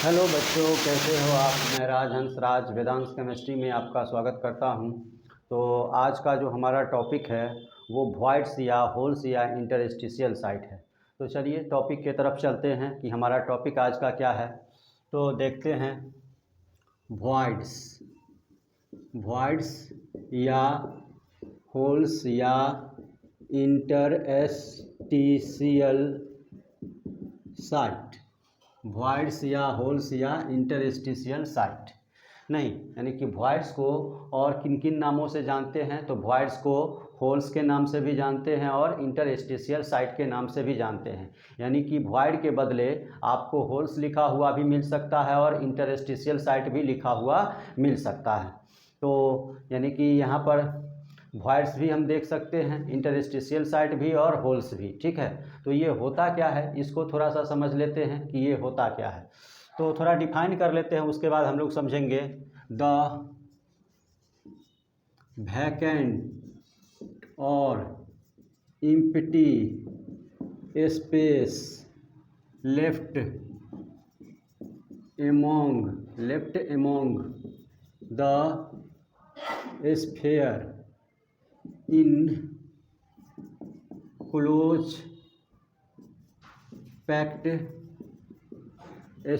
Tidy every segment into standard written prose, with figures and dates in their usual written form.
Hello बच्चों, कैसे हो आप। मैं हंसराज वेदांश केमिस्ट्री में आपका स्वागत करता हूं। तो आज का जो हमारा टॉपिक है वो वॉइड्स या होल्स या इंटरस्टिशियल साइट है। तो चलिए टॉपिक की तरफ चलते हैं कि हमारा टॉपिक आज का क्या है। तो देखते हैं वॉइड्स या होल्स या इंटरस्टिशियल साइट। वॉइड्स या होल्स या इंटरस्टिशियल साइट नहीं, यानी कि वॉइड्स को और किन किन नामों से जानते हैं। तो वॉइड्स को होल्स के नाम से भी जानते हैं और इंटरस्टिशियल साइट के नाम से भी जानते हैं। यानी कि वॉइड के बदले आपको होल्स लिखा हुआ भी मिल सकता है और इंटरस्टिशियल साइट भी लिखा हुआ मिल सकता है। तो यानी कि यहाँ पर वॉइड्स भी हम देख सकते हैं, इंटरस्टिशियल साइट भी और होल्स भी। ठीक है, तो ये होता क्या है इसको थोड़ा सा समझ लेते हैं कि ये होता क्या है। तो थोड़ा डिफाइन कर लेते हैं, उसके बाद हम लोग समझेंगे। द वैकेंट और empty space left among the sphere in close packed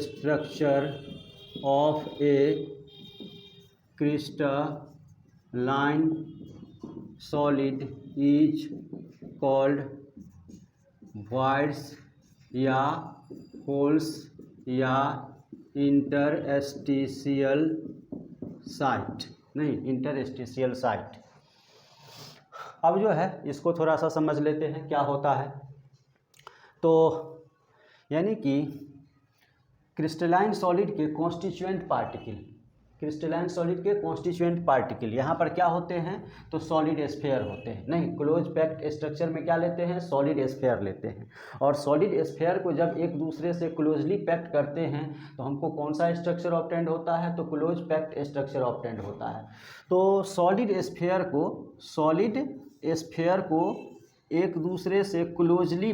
structure of a crystalline solid is called voids या holes या interstitial site नहीं, interstitial site। अब जो है इसको थोड़ा सा समझ लेते हैं क्या होता है। तो यानी कि क्रिस्टलाइन सॉलिड के कॉन्स्टिट्यूएंट पार्टिकल यहाँ पर क्या होते हैं, तो सॉलिड स्फीयर होते हैं। नहीं, क्लोज पैक्ड स्ट्रक्चर में क्या लेते हैं, सॉलिड स्फीयर लेते हैं। और सॉलिड स्फीयर को जब एक दूसरे से क्लोजली पैक्ड करते हैं तो हमको कौन सा स्ट्रक्चर ऑब्टेंड होता है, तो क्लोज पैक्ड स्ट्रक्चर ऑब्टेंड होता है। तो सॉलिड स्फीयर को एक दूसरे से क्लोजली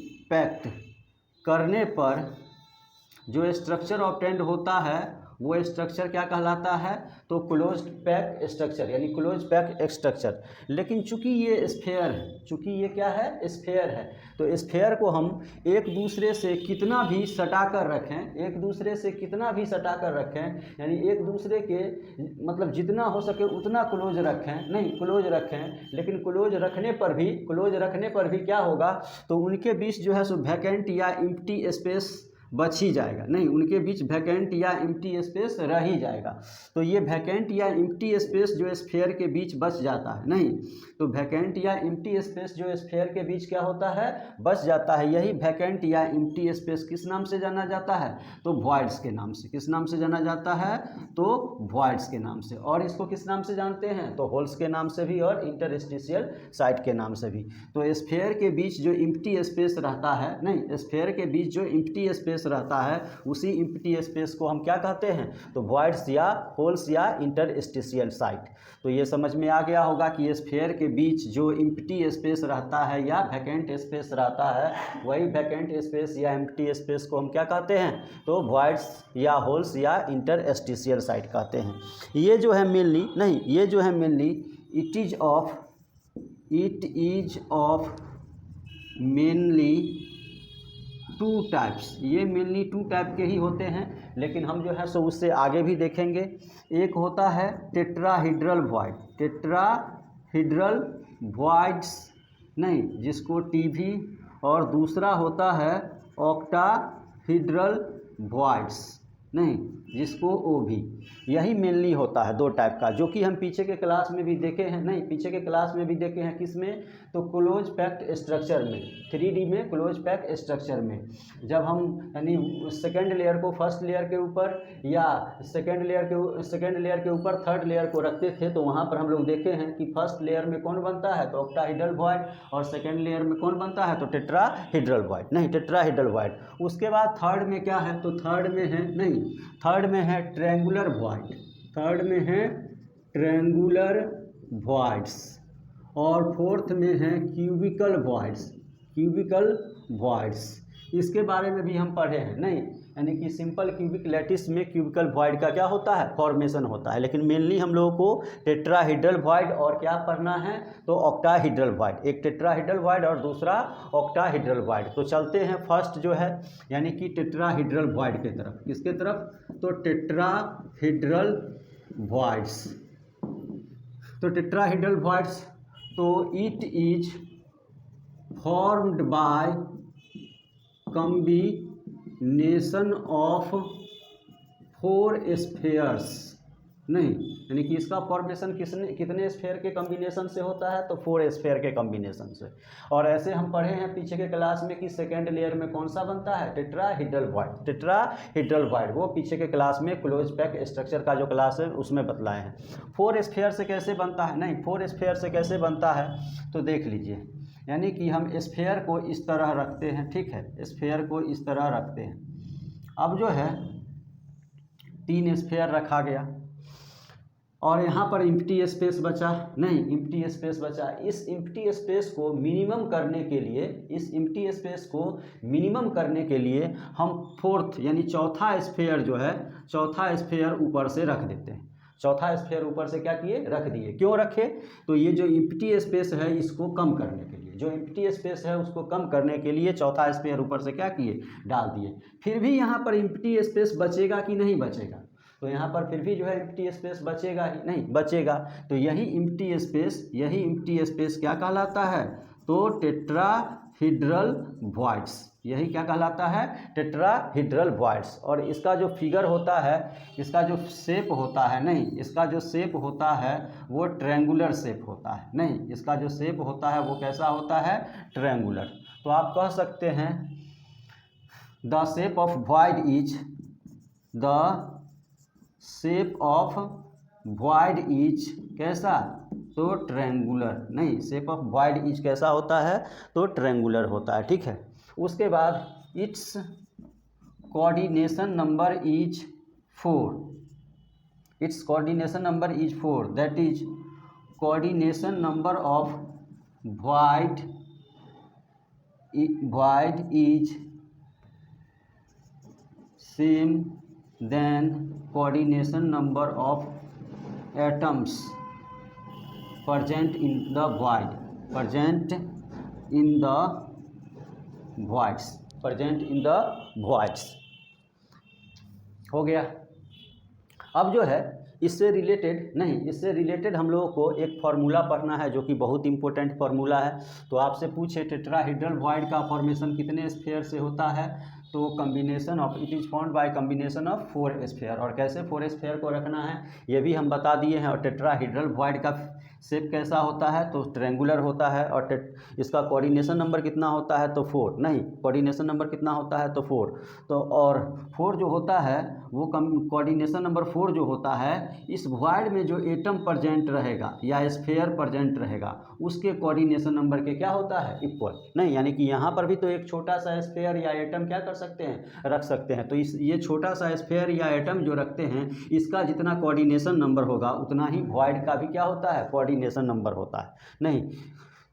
पैक्ड करने पर जो स्ट्रक्चर ऑब्टेंड होता है वो स्ट्रक्चर क्या कहलाता है, तो क्लोज्ड पैक स्ट्रक्चर यानी क्लोज पैक स्ट्रक्चर। लेकिन चूंकि ये स्फीयर है, क्या है, स्फीयर है, तो स्फीयर को हम एक दूसरे से कितना भी सटा कर रखें, यानी एक दूसरे के मतलब जितना हो सके उतना क्लोज रखें, लेकिन क्लोज रखने पर भी क्या होगा, तो उनके बीच जो है सो वैकेंट या एम्प्टी स्पेस बच ही जाएगा। नहीं, उनके बीच वैकेंट या एम्प्टी स्पेस रह ही जाएगा। तो ये वैकेंट या एम्प्टी स्पेस जो स्फीयर के बीच बच जाता है, नहीं, तो वैकेंट या एम्प्टी स्पेस जो स्फीयर के बीच क्या होता है, बच जाता है। यही वैकेंट या एम्प्टी स्पेस किस नाम से जाना जाता है, तो वॉइड्स के नाम से। किस नाम से जाना जाता है, तो वॉइड्स के नाम से। और इसको किस नाम से जानते हैं, तो होल्स के नाम से भी और इंटरस्टिशियल साइट के नाम से भी। तो स्फीयर के बीच जो एम्प्टी स्पेस रहता है, नहीं, स्फीयर के बीच जो एम्प्टी स्पेस रहता है उसी एम्प्टी स्पेस को हम क्या कहते हैं, तो वॉइड्स या होल्स या इंटरस्टिशियल साइट। तो ये समझ में आ गया होगा कि स्फीयर के बीच जो एम्प्टी स्पेस रहता है या वैकेंट स्पेस रहता है, वही वैकेंट स्पेस या एम्प्टी स्पेस को हम क्या कहते हैं, तो वॉइड्स या होल्स या इंटरस्टिशियल साइट कहते हैं। ये जो है mainly it is of mainly two types. ये मेनली टू टाइप के ही होते हैं, लेकिन हम जो है सो उससे आगे भी देखेंगे। एक होता है टेट्राहीड्रल वॉइड्स नहीं, जिसको टीवी, और दूसरा होता है ऑक्टाहीड्रल वॉइड्स नहीं, जिसको ओवी। यही मेनली होता है दो टाइप का, जो कि हम पीछे के क्लास में भी देखे हैं। किस में, तो क्लोज पैक्ड स्ट्रक्चर में, 3D में क्लोज पैक्ड स्ट्रक्चर में। जब हम यानी सेकेंड लेयर को फर्स्ट लेयर के ऊपर या सेकेंड लेयर के ऊपर थर्ड लेयर को रखते थे, तो वहाँ पर हम लोग देखे हैं कि फर्स्ट लेयर में कौन बनता है, तो ऑक्टाहीड्रल वॉइड, और सेकेंड लेयर में कौन बनता है, तो टेट्राहीड्रल वॉइड। उसके बाद थर्ड में क्या है, तो थर्ड में है ट्रायंगुलर वॉइड्स, और फोर्थ में है क्यूबिकल वॉइड्स। क्यूबिकल वॉइड्स, इसके बारे में भी हम पढ़े हैं नहीं, यानी कि सिंपल क्यूबिक लैटिस में क्यूबिकल वॉइड का क्या होता है, फॉर्मेशन होता है। लेकिन मेनली हम लोगों को टेट्राहीड्रल वॉइड और क्या पढ़ना है, तो ऑक्टाहीड्रल वॉइड। एक टेट्राहीड्रल वॉइड और दूसरा ऑक्टाहीड्रल वॉइड। तो चलते हैं फर्स्ट जो है यानी कि टेट्राहीड्रल वॉइड के तरफ। किसके तरफ, तो टेट्राहीड्रल वॉइड्स। तो टेट्राहीड्रल वॉइड्स, तो it is formed by combination of 4 spheres, नहीं, यानी कि इसका फॉर्मेशन कितने स्फीयर के कॉम्बिनेशन से होता है, तो 4 स्फीयर के कॉम्बिनेशन से। और ऐसे हम पढ़े हैं पीछे के क्लास में कि सेकेंड लेयर में कौन सा बनता है, टेट्राहीड्रल वॉइड। टेट्राहीड्रल वॉइड वो पीछे के क्लास में क्लोज पैक स्ट्रक्चर का जो क्लास है उसमें बतलाए हैं। 4 स्फीयर से कैसे बनता है, नहीं 4 स्फीयर से कैसे बनता है, तो देख लीजिए, यानी कि हम स्फीयर को इस तरह रखते हैं, ठीक है, स्फीयर को इस तरह रखते हैं। अब जो है 3 स्फीयर रखा गया और यहाँ पर इम्प्टी स्पेस बचा, नहीं इम्प्टी स्पेस बचा। इस इम्प्टी स्पेस को मिनिमम करने के लिए, इस इम्प्टी स्पेस को मिनिमम करने के लिए हम फोर्थ यानी चौथा स्फीयर जो है, चौथा स्फीयर ऊपर से रख देते हैं। चौथा स्फीयर ऊपर से क्या किए, रख दिए। क्यों रखे, तो ये जो इम्प्टी स्पेस है इसको कम करने के लिए, जो इम्प्टी स्पेस है उसको कम करने के लिए चौथा स्फीयर ऊपर से क्या किए, डाल दिए। फिर भी यहाँ पर इम्प्टी स्पेस बचेगा कि नहीं बचेगा, तो यहाँ पर फिर भी जो है इम्प्टी स्पेस बचेगा ही नहीं, बचेगा। तो यही इम्प्टी स्पेस क्या कहलाता है, तो टेट्राहीड्रल वॉइड्स। यही क्या कहलाता है, टेट्राहीड्रल वॉइड्स। और इसका जो फिगर होता है, इसका जो शेप होता है, नहीं इसका जो शेप होता है वो ट्रायंगुलर शेप होता है, नहीं इसका जो शेप होता है वो कैसा होता है, ट्रायंगुलर। तो आप कह सकते हैं the shape of void is, the shape of void is कैसा, तो ट्रायंगुलर। नहीं, शेप ऑफ वॉइड इज कैसा होता है, तो ट्रायंगुलर होता है, ठीक है। उसके बाद its coordination number is 4, its coordination number is 4, that is coordination number of void is same then coordination number of atoms present in the void, present in the voids, present in the voids। हो गया। अब जो है इससे related, नहीं इससे related हम लोगों को एक फार्मूला पढ़ना है जो कि बहुत इंपॉर्टेंट फार्मूला है। तो आपसे पूछे टेट्राहीड्रल वॉइड का फॉर्मेशन कितने स्फीयर से होता है, तो combination of, it is formed by combination of 4 sphere. और कैसे 4 स्फीयर को रखना है ये भी हम बता दिए हैं। और टेट्राहीड्रल वॉइड का शेप कैसा होता है, तो ट्रायंगुलर होता है। और इसका कोऑर्डिनेशन नंबर कितना होता है, तो 4, नहीं कोऑर्डिनेशन नंबर कितना होता है, तो 4। तो और 4 जो होता है वो कोऑर्डिनेशन नंबर 4 जो होता है, इस वॉइड में जो एटम प्रेजेंट रहेगा या स्फीयर प्रेजेंट रहेगा उसके कोऑर्डिनेशन नंबर के क्या होता है, इक्वल। नहीं, यानी कि यहाँ पर भी तो एक छोटा सा स्फीयर या एटम क्या कर सकते हैं, रख सकते हैं। तो इस ये छोटा सा स्फीयर या एटम जो रखते हैं इसका जितना कोऑर्डिनेशन नंबर होगा उतना ही वॉइड का भी क्या होता है, कोऑर्डिनेशन नंबर होता है। नहीं,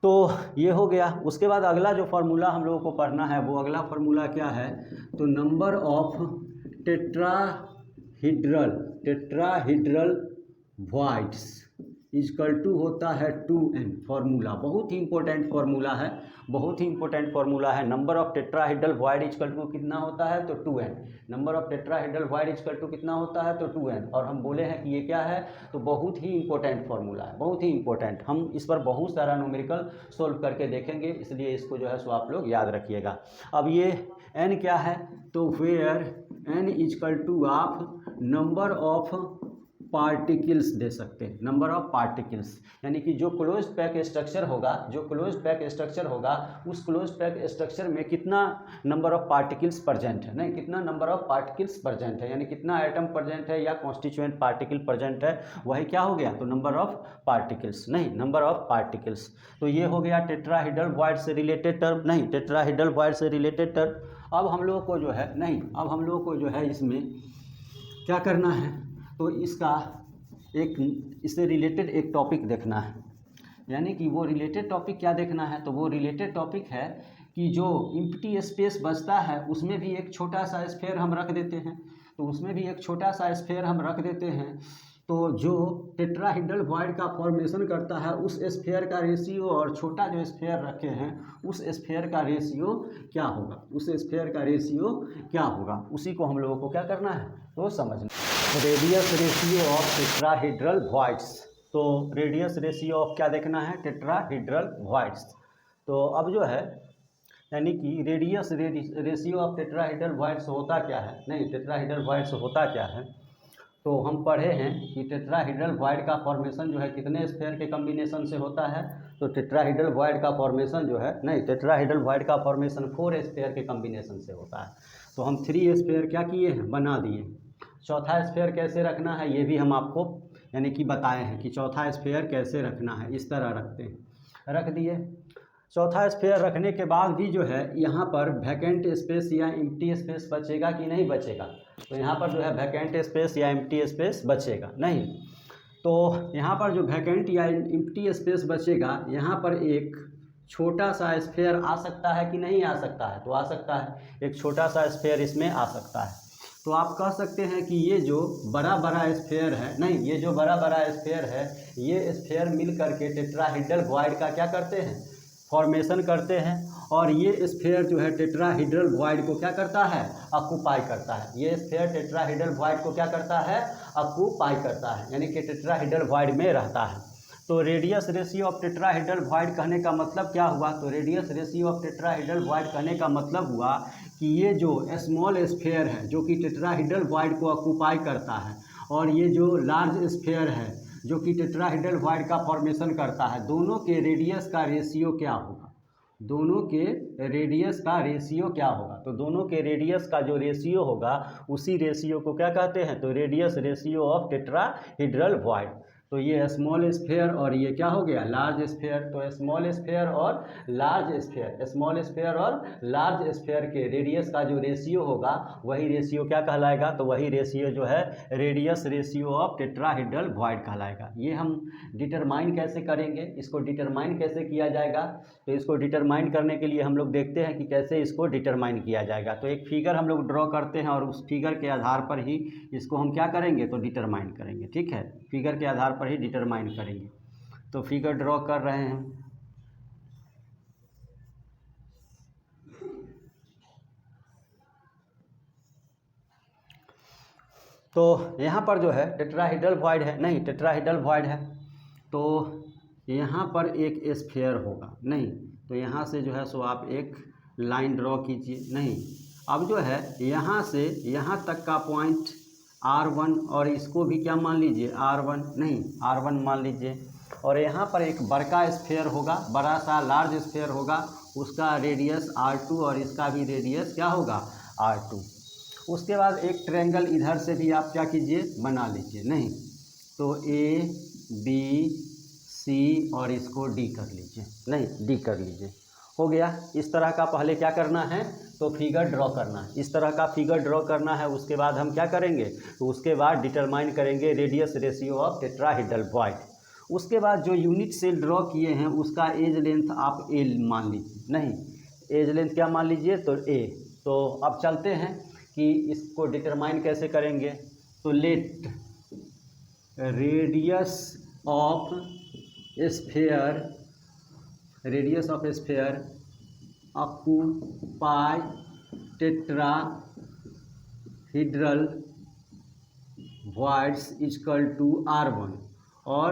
तो ये हो गया। उसके बाद अगला जो फार्मूला हम लोगों को पढ़ना है वो अगला फार्मूला क्या है, तो number of tetrahedral voids equal to होता है 2n। फार्मूला बहुत ही इंपॉर्टेंट फार्मूला है, बहुत ही इंपॉर्टेंट फार्मूला है। Number of tetrahedral void equal to कितना होता है, तो 2n। Number of tetrahedral void equal to कितना होता है, तो 2n। और हम बोले हैं कि ये क्या है, तो बहुत ही इंपॉर्टेंट फार्मूला है, बहुत ही इंपॉर्टेंट। हम इस पर बहुत सारा न्यूमेरिकल सोल्व करके देखेंगे, इसलिए इसको जो है सो आप लोग याद रखिएगा। अब ये n क्या है, तो where n equal to of number of particles दे सकते हैं, नंबर ऑफ पार्टिकल्स, यानी कि जो क्लोज पैक स्ट्रक्चर होगा, जो क्लोज पैक स्ट्रक्चर होगा उस क्लोज पैक स्ट्रक्चर में कितना नंबर ऑफ पार्टिकल्स प्रेजेंट है, नहीं कितना नंबर ऑफ पार्टिकल्स प्रेजेंट है, यानी कितना एटम प्रेजेंट है या कॉन्स्टिट्यूएंट पार्टिकल प्रेजेंट है, वही क्या हो गया, तो नंबर ऑफ पार्टिकल्स, नहीं नंबर ऑफ पार्टिकल्स। तो ये हो गया टेट्राहीड्रल वॉइड से रिलेटेड टर्म, नहीं टेट्राहीड्रल वॉइड से रिलेटेड टर्म। अब हम लोगों को जो है, नहीं अब हम लोगों को जो है इसमें क्या करना है, तो इसका एक इससे रिलेटेड एक टॉपिक देखना है, यानी कि वो रिलेटेड टॉपिक क्या देखना है, तो वो रिलेटेड टॉपिक है कि जो एम्प्टी स्पेस बचता है उसमें भी एक छोटा सा स्फीयर हम रख देते हैं, तो उसमें भी एक छोटा सा स्फीयर हम रख देते हैं, तो जो टेट्राहेड्रल वॉइड का फॉर्मेशन करता है उस स्फीयर का रेशियो और छोटा जो स्फीयर रखे हैं उस स्फीयर का रेशियो क्या होगा, उस स्फीयर का रेशियो क्या होगा, उसी को हम लोगों को क्या करना है तो समझना। Radius ratio of tetrahedral voids, तो रेडियस रेशियो ऑफ क्या देखना है, टेट्राहेड्रल वॉइड्स। तो अब जो है यानी कि radius ratio of tetrahedral voids होता क्या है, नहीं टेट्राहेड्रल वॉइड्स होता क्या है, तो हम पढ़े हैं कि टेट्राहेड्रल वॉइड का फॉर्मेशन जो है कितने स्फीयर के कॉम्बिनेशन से होता है, तो टेट्राहेड्रल वॉइड का फॉर्मेशन जो है, नहीं टेट्राहेड्रल वॉइड का फॉर्मेशन 4 स्फीयर के कॉम्बिनेशन से होता है। तो हम 3 स्फीयर क्या किए हैं, बना दिए। चौथा स्फीयर कैसे रखना है ये भी हम आपको यानी कि बताए हैं कि चौथा स्फीयर कैसे रखना है, इस तरह रखते हैं, रख दिए। चौथा स्फीयर रखने के बाद भी जो है यहाँ पर वैकेंट स्पेस या एम्प्टी स्पेस बचेगा कि नहीं बचेगा, तो यहाँ पर जो है वैकेंट स्पेस या एम्प्टी स्पेस बचेगा नहीं, तो यहाँ पर जो वैकेंट या एम्प्टी स्पेस बचेगा यहाँ पर एक छोटा सा स्फीयर आ सकता है कि नहीं आ सकता है, तो आ सकता है, एक छोटा सा स्फीयर इसमें आ सकता है। तो आप कह सकते हैं कि ये जो बड़ा बड़ा स्फीयर है, नहीं ये जो बड़ा बड़ा स्फीयर है ये स्फीयर मिल करके टेट्राहेड्रल वॉइड का क्या करते हैं, फॉर्मेशन करते हैं, और ये स्फीयर जो है टेट्राहेड्रल वॉइड को क्या करता है, ऑक्यूपाई करता है। ये स्फीयर टेट्राहेड्रल वॉइड को क्या करता है, ऑक्यूपाई करता है, यानी कि टेट्राहेड्रल वॉइड में रहता है। तो radius ratio of tetrahedral void कहने का मतलब क्या हुआ, तो radius ratio of tetrahedral void कहने का मतलब हुआ कि ये जो स्मॉल स्फीयर है जो कि टेट्राहेड्रल वॉइड को ऑक्यूपाई करता है, और ये जो लार्ज स्फीयर है जो कि टेट्राहेड्रल वॉइड का फॉर्मेशन करता है, दोनों के रेडियस का रेशियो क्या होगा, दोनों के रेडियस का रेशियो क्या होगा, तो दोनों के रेडियस का जो रेशियो होगा उसी रेशियो को क्या कहते हैं, तो radius ratio of tetrahedral void. तो ये स्मॉल स्फीयर और ये क्या हो गया, लार्ज स्फीयर। तो स्मॉल स्फीयर और लार्ज स्फीयर, स्मॉल स्फीयर और लार्ज स्फीयर के रेडियस का जो रेशियो होगा वही रेशियो क्या कहलाएगा, तो वही रेशियो जो है radius ratio of tetrahedral void कहलाएगा। ये हम डिटरमाइन कैसे करेंगे, इसको डिटरमाइन कैसे किया जाएगा, तो इसको डिटरमाइन करने के लिए हम लोग देखते हैं कि कैसे इसको डिटरमाइन किया जाएगा। तो एक फिगर हम लोग ड्रॉ करते हैं और उस फिगर के आधार पर ही इसको हम क्या करेंगे, तो डिटरमाइन करेंगे, ठीक है, फिगर के आधार पर ही डिटरमाइन करेंगे। तो फिगर ड्रॉ कर रहे हैं, तो यहाँ पर जो है टेट्राहेड्रल वॉइड है, नहीं टेट्राहेड्रल वॉइड है, तो यहाँ पर एक स्फीयर होगा, नहीं तो यहाँ से जो है सो आप एक लाइन ड्रॉ कीजिए, नहीं अब जो है यहाँ से यहाँ तक का पॉइंट R1 और इसको भी क्या मान लीजिए R1, नहीं R1 मान लीजिए, और यहाँ पर एक बड़का स्फीयर होगा, बड़ा सा लार्ज स्फीयर होगा, उसका रेडियस R2 और इसका भी रेडियस क्या होगा R2। उसके बाद एक ट्रायंगल इधर से भी आप क्या कीजिए बना लीजिए, नहीं तो A B C और इसको D कर लीजिए, नहीं D कर लीजिए, हो गया। इस तरह का पहले क्या करना है, तो फिगर ड्रॉ करना है, इस तरह का फिगर ड्रॉ करना है। उसके बाद हम क्या करेंगे, तो उसके बाद डिटरमाइन करेंगे radius ratio of tetrahedral void. उसके बाद जो यूनिट सेल ड्रॉ किए हैं उसका एज लेंथ आप A मान लीजिए, नहीं एज लेंथ क्या मान लीजिए, तो A। तो अब चलते हैं कि इसको डिटरमाइन कैसे करेंगे, तो let radius of sphere, radius of sphere occupy tetrahedral voids equal to R1, और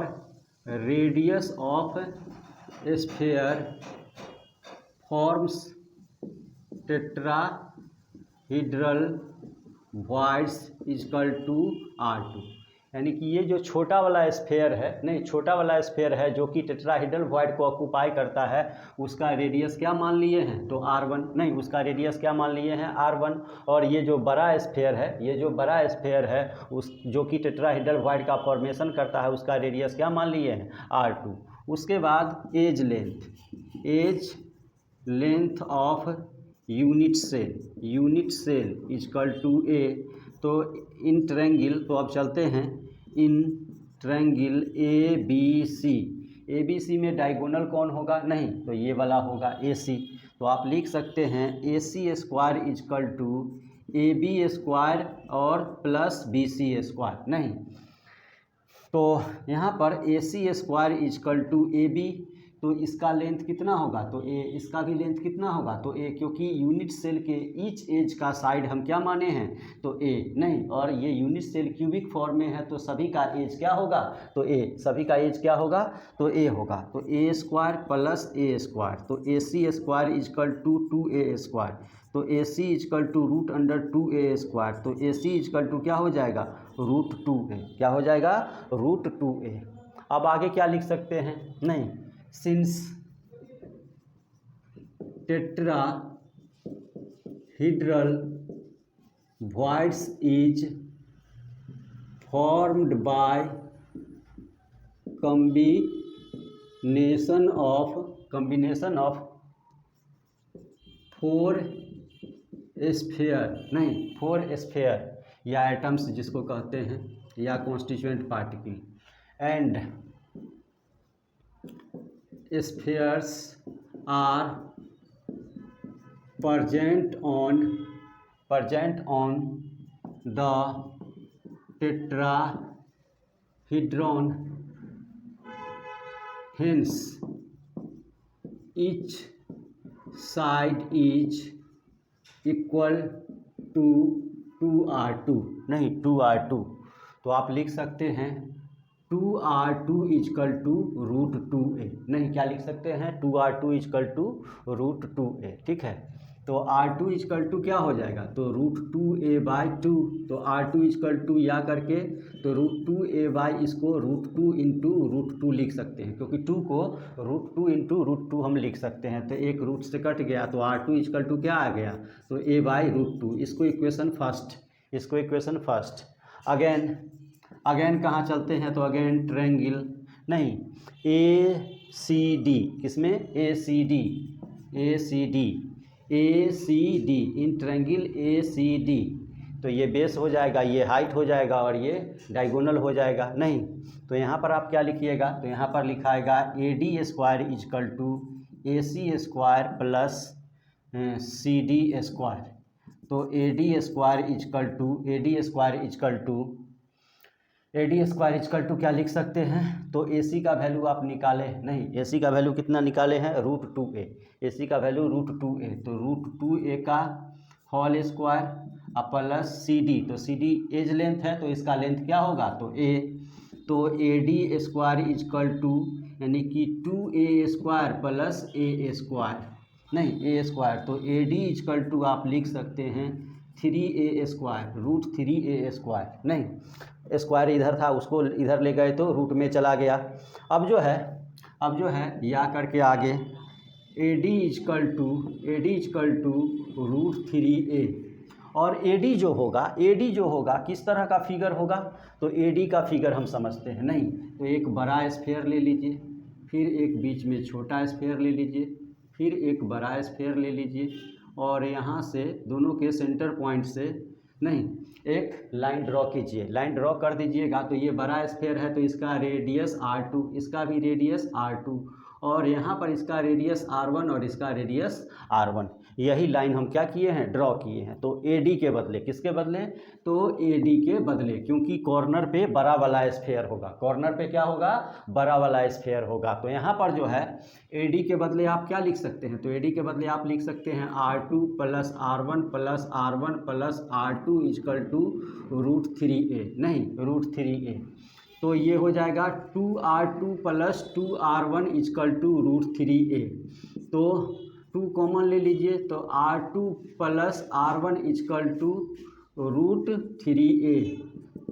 radius of sphere forms tetrahedral voids equal to R2। यानी कि ये जो छोटा वाला स्फीयर है, नहीं छोटा वाला स्फीयर है जो कि टेट्राहेड्रल वॉइड को ऑक्यूपाई करता है, उसका रेडियस क्या मान लिए हैं, तो R1, नहीं उसका रेडियस क्या मान लिए हैं R1, और ये जो बड़ा स्फीयर है, ये जो बड़ा स्फीयर है उस जो कि टेट्राहेड्रल वॉइड का फॉर्मेशन करता है उसका रेडियस क्या मान लिए हैं R2। उसके बाद edge length of unit cell equal to A। तो इन ट्रायंगल, तो अब चलते हैं इन ट्रायंगल ABC में डायगोनल कौन होगा, नहीं तो ये वाला होगा AC। तो आप लिख सकते हैं A C square equal to A B square और प्लस बी सी स्क्वायर। नहीं, तो यहाँ पर A C square equal to A B, तो इसका लेंथ कितना होगा, तो ए, इसका भी लेंथ कितना होगा, तो ए, क्योंकि यूनिट सेल के ईच एज का साइड हम क्या माने हैं, तो ए। नहीं, और ये यूनिट सेल क्यूबिक फॉर्म में है तो सभी का एज क्या होगा, तो ए, सभी का एज क्या होगा, तो ए होगा। तो a square plus a square, तो A C square equal to 2a square, तो A C equal to root under 2a square, तो ए सी इजकल टू क्या हो जाएगा, रूट 2a, क्या हो जाएगा, रूट 2a। अब आगे क्या लिख सकते हैं, नहीं, since tetrahedral voids is formed by combination of 4 sphere, नहीं 4 स्फीयर या एटम्स जिसको कहते हैं, या constituent particle, and spheres are present on the tetrahedron, hence each side is equal to 2r2, नहीं 2r2, तो आप लिख सकते हैं 2r2 is equal to root 2a, नहीं क्या लिख सकते हैं, 2r2 is equal to root 2a, ठीक है। तो r2 इजकल टू क्या हो जाएगा, तो रूट 2a/2, तो r2 इजकल टू या करके तो रूट 2a/ इसको रूट 2 इंटू रूट 2 लिख सकते हैं, क्योंकि 2 को रूट 2 इंटू रूट 2 हम लिख सकते हैं, तो एक रूट से कट गया, तो r2 इजकल टू क्या आ गया, तो a/√2, इसको इक्वेशन फर्स्ट। अगेन कहाँ चलते हैं, तो अगेन ट्रायंगल, नहीं ए सी डी, किसमें, A C D in triangle A C D, तो ये बेस हो जाएगा, ये हाइट हो जाएगा और ये डायगोनल हो जाएगा। नहीं, तो यहाँ पर आप क्या लिखिएगा, तो यहाँ पर लिखाएगा A D square equal to A C square plus C D square, तो A D square equal to क्या लिख सकते हैं, तो ए सी का वैल्यू आप निकाले, नहीं ए सी का वैल्यू कितना निकाले हैं, रूट 2a, ए सी का वैल्यू रूट 2a, तो रूट 2a का whole square plus C D, तो सी डी एज लेंथ है तो इसका लेंथ क्या होगा, तो a, तो A D square equal to यानी कि 2a square plus a square, नहीं a स्क्वायर, तो ए डी इजकल टू आप लिख सकते हैं 3a square, root 3a square, नहीं स्क्वायर इधर था उसको इधर ले गए तो रूट में चला गया। अब जो है या करके आगे A D equal to root 3a, और ए डी जो होगा किस तरह का फिगर होगा, तो ए डी का फिगर हम समझते हैं, नहीं तो एक बड़ा स्फीयर ले लीजिए, फिर एक बीच में छोटा स्फीयर ले लीजिए, फिर एक बड़ा स्फीयर ले लीजिए, और यहाँ से दोनों के सेंटर पॉइंट से नहीं एक लाइन ड्रॉ कीजिए, लाइन ड्रॉ कर दीजिएगा, तो ये बड़ा स्फीयर है तो इसका रेडियस r2, इसका भी रेडियस r2, और यहाँ पर इसका रेडियस r1 और इसका रेडियस r1, यही लाइन हम क्या किए हैं, ड्रॉ किए हैं। तो AD के बदले किसके बदले, तो AD के बदले, क्योंकि कॉर्नर पे बड़ा वाला स्फीयर होगा, कॉर्नर पे क्या होगा, बड़ा वाला स्फीयर होगा, तो यहाँ पर जो है AD के बदले आप क्या लिख सकते हैं, तो AD के बदले आप लिख सकते हैं r2 plus r1 plus r1 plus r2 equal to root 3a, नहीं रूट 3a, तो ये हो जाएगा 2r2 plus 2r1 is equal to root 3a, तो 2 कॉमन ले लीजिए, तो r2 plus r1 is equal to root 3a,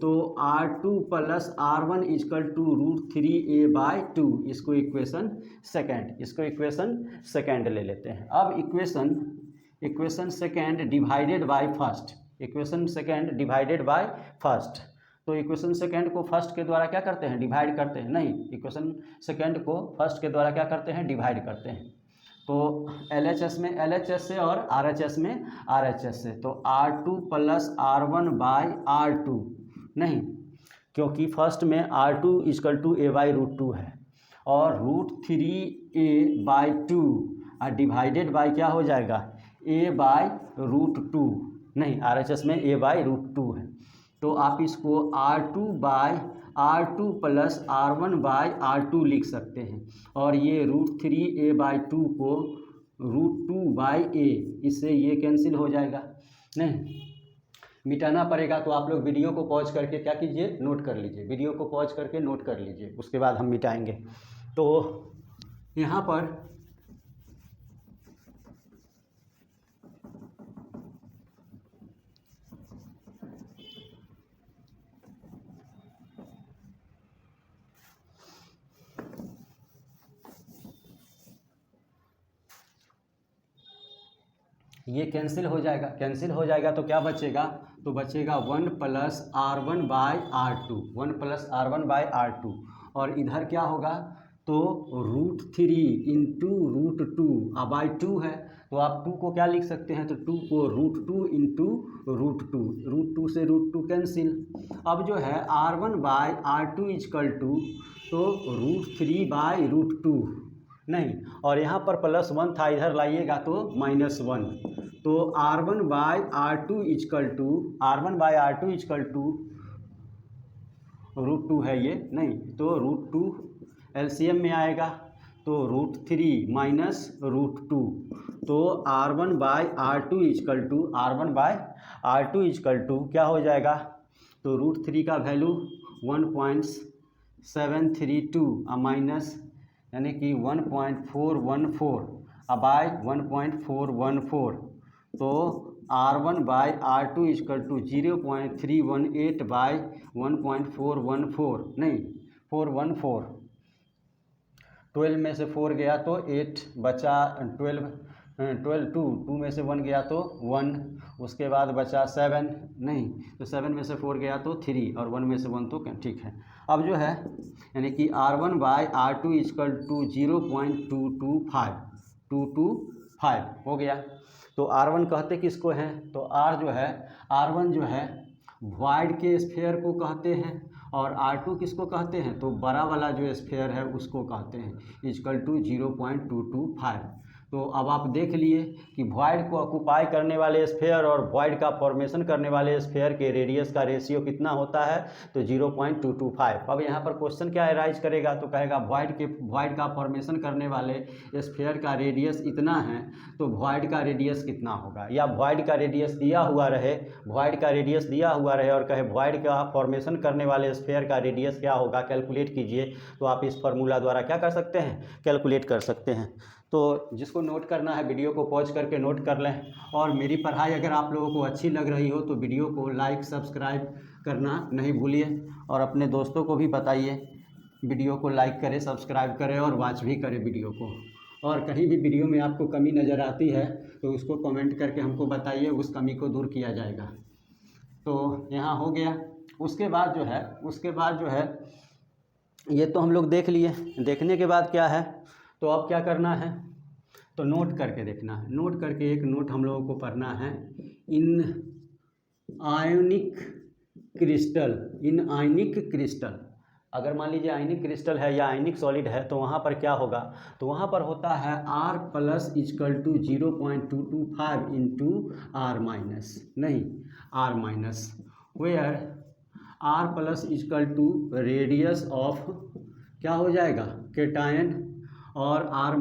तो r2 plus r1 is equal to root 3a/2, इसको इक्वेशन सेकेंड ले लेते हैं। अब equation second divided by first, तो इक्वेशन सेकेंड को फर्स्ट के द्वारा क्या करते हैं, डिवाइड करते हैं, नहीं इक्वेशन सेकेंड को फर्स्ट के द्वारा क्या करते हैं, डिवाइड करते हैं, तो LHS में LHS से और RHS में RHS से, तो r2 प्लस r1/r2, नहीं क्योंकि फर्स्ट में r2 इजकल टू a/√2 है, और रूट 3a/2 और डिवाइडेड बाय क्या हो जाएगा, a बाय √2, नहीं RHS में a बाय √2 है, तो आप इसको R2 bye R2 plus R1 bye R2 लिख सकते हैं। और ये √3a/2 को √2/a, इससे ये कैंसिल हो जाएगा, नहीं मिटाना पड़ेगा। तो आप लोग वीडियो को पॉज करके क्या कीजिए, नोट कर लीजिए, वीडियो को पॉज करके नोट कर लीजिए, उसके बाद हम मिटाएंगे। तो यहाँ पर ये कैंसिल हो जाएगा, कैंसिल हो जाएगा तो क्या बचेगा, तो बचेगा 1 + R1/R2, 1 + R1/R2, और इधर क्या होगा, तो √3 × √2/2 है, तो आप 2 को क्या लिख सकते हैं, तो 2 को √2 × √2, √2 से √2 कैंसिल। अब जो है R1/R2 = तो √3/√2, नहीं, और यहाँ पर +1 था, इधर लाइएगा तो -1, तो R1/R2 √2 है ये, नहीं तो √2 LCM में आएगा, तो √3 - √2, तो R1/R2 क्या हो जाएगा, तो √3 का वैल्यू 1.732 माइनस यानी कि 1.414/1.414, तो R1/R2 = 0.318/1.414, नहीं 414, 12 में से 4 गया तो 8 बचा, 12 2 में से 1 गया तो 1, उसके बाद बचा 7, नहीं तो 7 में से 4 गया तो 3, और 1 में से 1 तो ठीक है। अब जो है यानी कि R1/R2 = 0.225 हो गया। तो R1 कहते किसको हैं, तो R1 जो है वॉइड के स्फीयर को कहते हैं, और R2 किसको कहते हैं, तो बड़ा वाला जो स्फीयर है उसको कहते हैं, = 0.225। तो अब आप देख लिए कि वॉइड को ऑक्यूपाई करने वाले स्फीयर और वॉइड का फॉर्मेशन करने वाले स्फीयर के रेडियस का रेशियो कितना होता है, तो 0.225। अब यहाँ पर क्वेश्चन क्या अराइज करेगा, तो कहेगा वॉइड का फॉर्मेशन करने वाले स्फीयर का रेडियस इतना है, तो वॉइड का रेडियस कितना होगा, या वॉइड का रेडियस दिया हुआ रहे और कहे वॉइड का फॉर्मेशन करने वाले स्फीयर का रेडियस क्या होगा, कैलकुलेट कीजिए। तो आप इस फार्मूला द्वारा क्या कर सकते हैं, कैलकुलेट कर सकते हैं। तो जिसको नोट करना है वीडियो को पॉज करके नोट कर लें, और मेरी पढ़ाई अगर आप लोगों को अच्छी लग रही हो तो वीडियो को लाइक सब्सक्राइब करना नहीं भूलिए, और अपने दोस्तों को भी बताइए वीडियो को लाइक करें, सब्सक्राइब करें और वॉच भी करें वीडियो को। और कहीं भी वीडियो में आपको कमी नज़र आती है तो उसको कमेंट करके हमको बताइए, उस कमी को दूर किया जाएगा। तो यहाँ हो गया। उसके बाद जो है ये तो हम लोग देख लिए। देखने के बाद क्या है, तो अब क्या करना है, तो नोट करके देखना है। नोट करके एक नोट हम लोगों को पढ़ना है, इन आयनिक क्रिस्टल। अगर मान लीजिए आयनिक क्रिस्टल है या आयनिक सॉलिड है, तो वहाँ पर क्या होगा, तो वहाँ पर होता है R+ = 0.225 × R-, where R+ = radius of क्या हो जाएगा, केटायन, और R- =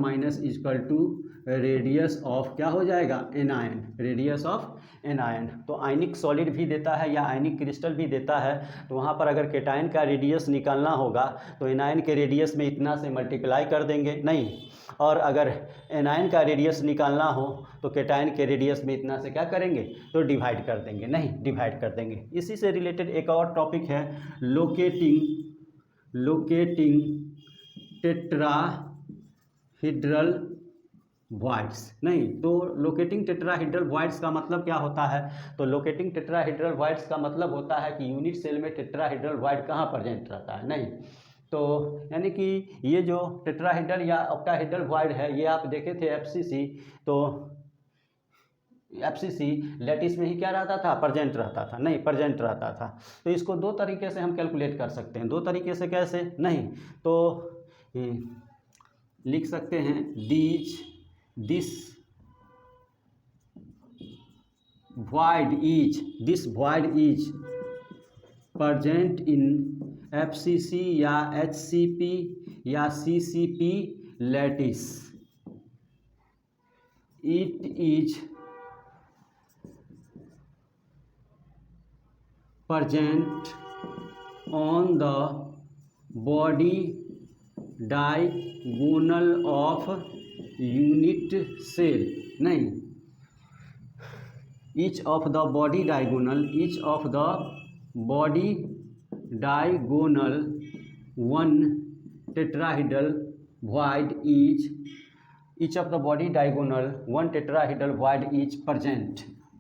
रेडियस ऑफ क्या हो जाएगा, एनायन, रेडियस ऑफ एनायन। तो आयनिक सॉलिड भी देता है या आयनिक क्रिस्टल भी देता है, तो वहाँ पर अगर केटायन का रेडियस निकालना होगा तो एनायन के रेडियस में इतना से मल्टीप्लाई कर देंगे, नहीं, और अगर एनायन का रेडियस निकालना हो तो केटायन के रेडियस में इतना से क्या करेंगे, तो डिवाइड कर देंगे, नहीं डिवाइड कर देंगे। इसी से रिलेटेड एक और टॉपिक है, लोकेटिंग टेट्राहीड्रल वॉइड्स, नहीं तो लोकेटिंग टेट्राहीड्रल वॉइड्स का मतलब क्या होता है, तो लोकेटिंग टेट्राहीड्रल वॉइड्स का मतलब होता है कि यूनिट सेल में टेट्राहीड्रल वॉइड कहाँ प्रेजेंट रहता है, नहीं, तो यानी कि ये जो टेट्राहीड्रल या ऑक्टाहीड्रल वॉइड है, ये आप देखे थे FCC, तो FCC लैटिस में ही क्या रहता था, प्रेजेंट रहता था, नहीं प्रेजेंट रहता था। तो इसको दो तरीके से हम कैलकुलेट कर सकते हैं। दो तरीके से कैसे, नहीं तो लिख सकते हैं, these this void is present in FCC या HCP या CCP lattice. It is present on the body diagonal of unit cell. नहीं, each of the body diagonal one tetrahedral void is present.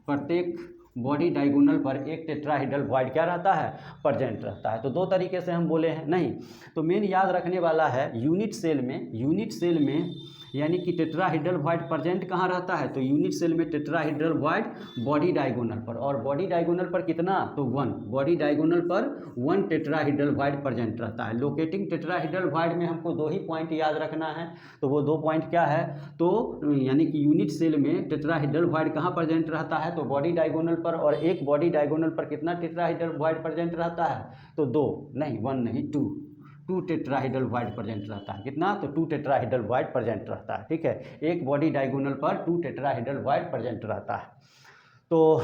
प्रत्येक बॉडी डायगोनल पर एक tetrahedral void क्या रहता है, present रहता है। तो दो तरीके से हम बोले हैं। नहीं तो मेन याद रखने वाला है यूनिट सेल में यानी कि टेट्राहेड्रल वॉइड प्रेजेंट कहाँ रहता है, तो यूनिट सेल में टेट्राहेड्रल वॉइड बॉडी डायगोनल पर, और बॉडी डायगोनल पर कितना, तो 1, बॉडी डायगोनल पर 1 टेट्राहेड्रल वॉइड प्रेजेंट रहता है। लोकेटिंग टेट्राहेड्रल वॉइड में हमको 2 ही पॉइंट याद रखना है, तो वो 2 पॉइंट क्या है, तो यानी कि यूनिट सेल में टेट्राहेड्रल वॉइड कहाँ प्रेजेंट रहता है, तो बॉडी डायगोनल पर, और एक बॉडी डायगोनल पर कितना टेट्राहेड्रल वॉइड प्रेजेंट रहता है, तो 2 नहीं 1 नहीं 2 टेट्राहेड्रल वॉइड प्रेजेंट रहता है। कितना, तो 2 टेट्राहेड्रल वॉइड प्रेजेंट रहता है। ठीक है, एक बॉडी डायगोनल पर 2 टेट्राहेड्रल वॉइड प्रेजेंट रहता है। तो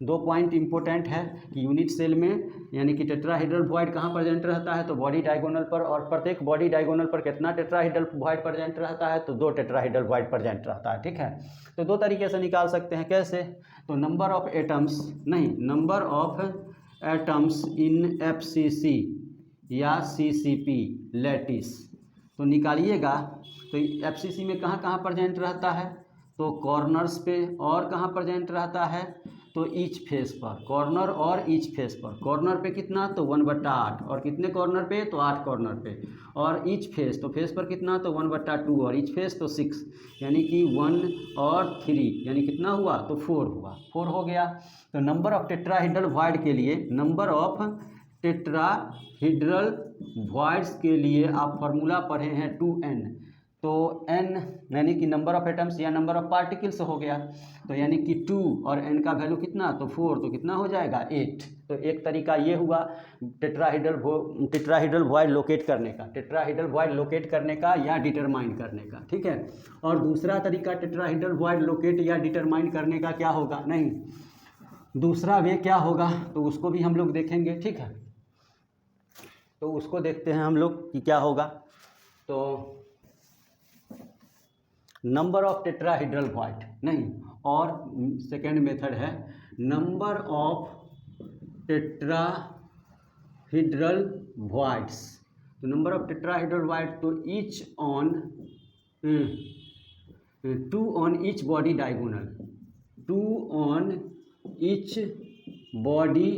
2 पॉइंट इंपॉर्टेंट है कि यूनिट सेल में यानी कि टेट्राहेड्रल वॉइड कहाँ प्रेजेंट रहता है, तो बॉडी डायगोनल पर, और प्रत्येक बॉडी डायगोनल पर कितना टेट्राहेड्रल वॉइड प्रेजेंट रहता है, तो 2 टेट्राहेड्रल वॉइड प्रेजेंट रहता है। ठीक है, तो 2 तरीके से निकाल सकते हैं। कैसे, तो number of atoms in FCC या CCP लैटिस, तो निकालिएगा। तो FCC में कहाँ कहाँ प्रेजेंट रहता है, तो कॉर्नर्स पे, और कहाँ प्रेजेंट रहता है, तो ईच फेस पर, कॉर्नर और ईच फेस पर। कॉर्नर पे कितना, तो 1/8, और कितने कॉर्नर पे, तो 8 कॉर्नर पे, और ईच फेस, तो फेस पर कितना, तो 1/2, और ईच फेस तो 6, यानी कि 1 और 3 यानी कितना हुआ, तो 4 हो गया। तो नंबर ऑफ टेट्राहेड्रल वॉइड के लिए, नंबर ऑफ टेट्राहेड्रल वॉइड्स के लिए आप फार्मूला पढ़े हैं 2n, तो n यानी कि नंबर ऑफ एटम्स या नंबर ऑफ पार्टिकल्स हो गया, तो यानी कि 2 और n का वैल्यू कितना, तो 4, तो कितना हो जाएगा 8। तो एक तरीका ये हुआ टेट्राहेड्रल वॉइड लोकेट करने का, या डिटरमाइन करने का। ठीक है, और दूसरा तरीका टेट्राहेड्रल वॉइड लोकेट या डिटरमाइन करने का क्या होगा, नहीं दूसरा वे क्या होगा, तो उसको भी हम लोग देखेंगे। ठीक है, तो उसको देखते हैं हम लोग कि क्या होगा। तो नंबर ऑफ टेट्राहेड्रल वॉइड, नहीं, और सेकेंड मेथड है नंबर ऑफ टेट्राहेड्रल वॉइड्स। तो नंबर ऑफ टेट्राहेड्रल वॉइड, तो each on 2 on each body diagonal, 2 on each body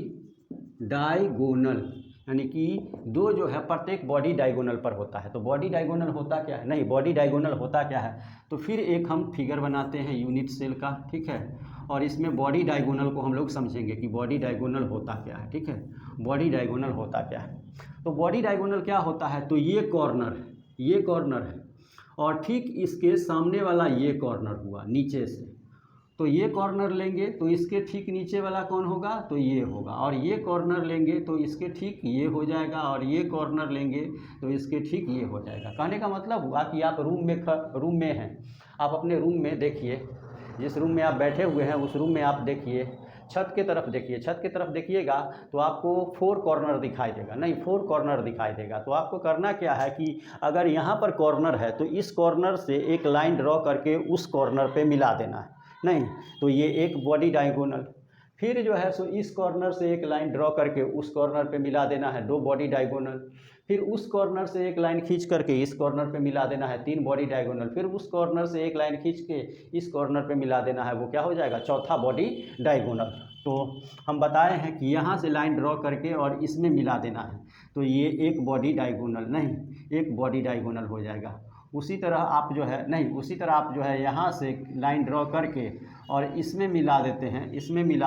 diagonal, यानी कि 2 जो है प्रत्येक बॉडी डायगोनल पर होता है। तो बॉडी डायगोनल होता क्या है, नहीं बॉडी डायगोनल होता क्या है, तो फिर एक हम फिगर बनाते हैं यूनिट सेल का। ठीक है, और इसमें बॉडी डायगोनल को हम लोग समझेंगे कि बॉडी डायगोनल होता क्या है। ठीक है, बॉडी डायगोनल होता क्या है, तो बॉडी डायगोनल क्या होता है, तो ये कॉर्नर है, और ठीक इसके सामने वाला ये कॉर्नर हुआ नीचे से, तो ये कॉर्नर लेंगे तो इसके ठीक नीचे वाला कौन होगा, तो ये होगा, और ये कॉर्नर लेंगे तो इसके ठीक ये हो जाएगा, और ये कॉर्नर लेंगे तो इसके ठीक ये हो जाएगा। कहने का मतलब हुआ कि आप रूम में हैं, आप अपने रूम में देखिए, जिस रूम में आप बैठे हुए हैं उस रूम में आप देखिए, छत की तरफ देखिएगा तो आपको 4 कॉर्नर दिखाई देगा, नहीं 4 कॉर्नर दिखाई देगा। तो आपको करना क्या है कि अगर यहाँ पर कॉर्नर है तो इस कॉर्नर से एक लाइन ड्रॉ करके उस कॉर्नर पे मिला देना है, नहीं तो ये एक बॉडी डायगोनल, फिर जो है सो इस कॉर्नर से एक लाइन ड्रॉ करके उस कॉर्नर पे मिला देना है 2 बॉडी डायगोनल, फिर उस कॉर्नर से एक लाइन खींच करके इस कॉर्नर पे मिला देना है 3 बॉडी डायगोनल, फिर उस कॉर्नर से एक लाइन खींच के इस कॉर्नर पे मिला देना है, वो क्या हो जाएगा, चौथा बॉडी डायगोनल। तो हम बताए हैं कि यहाँ से लाइन ड्रॉ करके और इसमें मिला देना है, तो ये एक बॉडी डायगोनल, नहीं एक बॉडी डायगोनल हो जाएगा। उसी तरह आप जो है यहाँ से लाइन ड्रॉ करके और इसमें मिला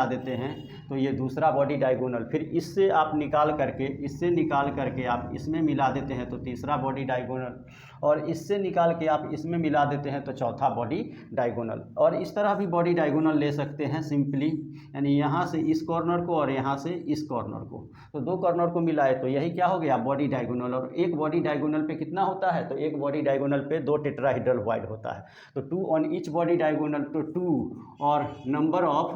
देते हैं, तो ये दूसरा बॉडी डायगोनल, फिर इससे आप निकाल करके आप इसमें मिला देते हैं तो तीसरा बॉडी डायगोनल, और इससे निकाल के आप इसमें मिला देते हैं तो चौथा बॉडी डायगोनल। और इस तरह भी बॉडी डायगोनल ले सकते हैं सिंपली, यानी यहाँ से इस कॉर्नर को और यहाँ से इस कॉर्नर को, तो दो कॉर्नर को मिलाए तो यही क्या हो गया, बॉडी डायगोनल। और एक बॉडी डायगोनल पे कितना होता है, तो एक बॉडी डायगोनल पे दो टेट्राहेड्रल वॉइड होता है, तो 2 ऑन ईच बॉडी डायगोनल, तो 2 और number of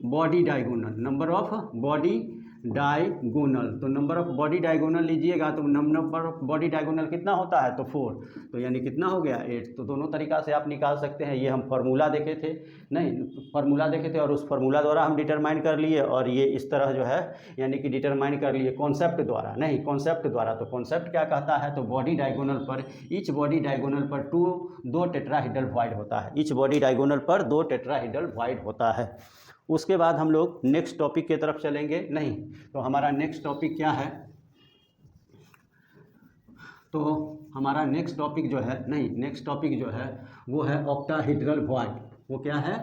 body diagonal, number of body diagonal, तो नंबर ऑफ बॉडी डायगोनल लीजिएगा तो नंबर ऑफ बॉडी डायगोनल कितना होता है, तो 4, तो यानी कितना हो गया 8। तो दोनों तरीक़ा से आप निकाल सकते हैं। ये हम फार्मूला देखे थे, नहीं फार्मूला देखे थे और उस फार्मूला द्वारा हम डिटरमाइन कर लिए, और ये इस तरह जो है यानी कि डिटरमाइन कर लिए कॉन्सेप्ट द्वारा, नहीं कॉन्सेप्ट द्वारा। तो कॉन्सेप्ट क्या कहता है, तो बॉडी डायगोनल पर, ईच बॉडी डायगोनल पर दो टेट्राहेड्रल वॉइड होता है, ईच बॉडी डायगोनल पर 2 टेट्राहेड्रल वॉइड होता है। उसके बाद हम लोग नेक्स्ट टॉपिक की तरफ चलेंगे, नहीं तो हमारा नेक्स्ट टॉपिक क्या है, तो हमारा नेक्स्ट टॉपिक जो है, नहीं नेक्स्ट टॉपिक जो है वो है ऑक्टाहेड्रल वॉइड। वो क्या है,